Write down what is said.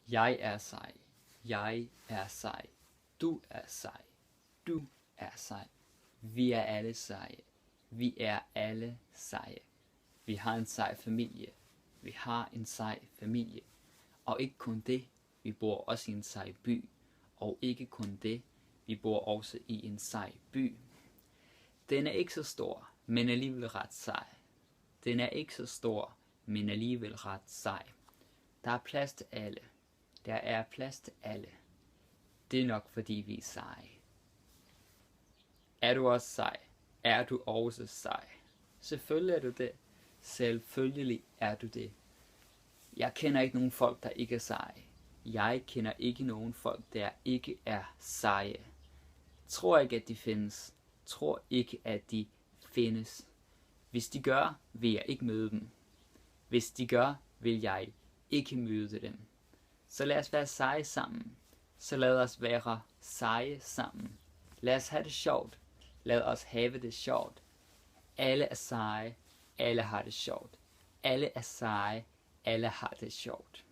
Jeg er sej. Jeg er sej. Du er sej. Du er sej. Vi er alle seje. Vi er alle seje. Vi har en sej familie. Vi har en sej familie. Og ikke kun det, vi bor også i en sej by. Og ikke kun det, vi bor også i en sej by. Den er ikke så stor, men alligevel ret sej. Den er ikke så stor, men alligevel ret sej. Der er plads til alle. Der er plads til alle. Det er nok fordi vi er seje. Er du også sej? Er du også sej? Selvfølgelig er du det. Selvfølgelig er du det. Jeg kender ikke nogen folk, der ikke er seje. Jeg kender ikke nogen folk, der ikke er seje. Tror ikke, at de findes. Tror ikke, at de findes. Hvis de gør, vil jeg ikke møde dem. Hvis de gør, vil jeg ikke møde dem. Så lad os være seje sammen. Så lad os være seje sammen. Lad os have det sjovt. Lad os have det sjovt. Alle er seje. Alle har det sjovt. Alle er seje. Alle har det sjovt.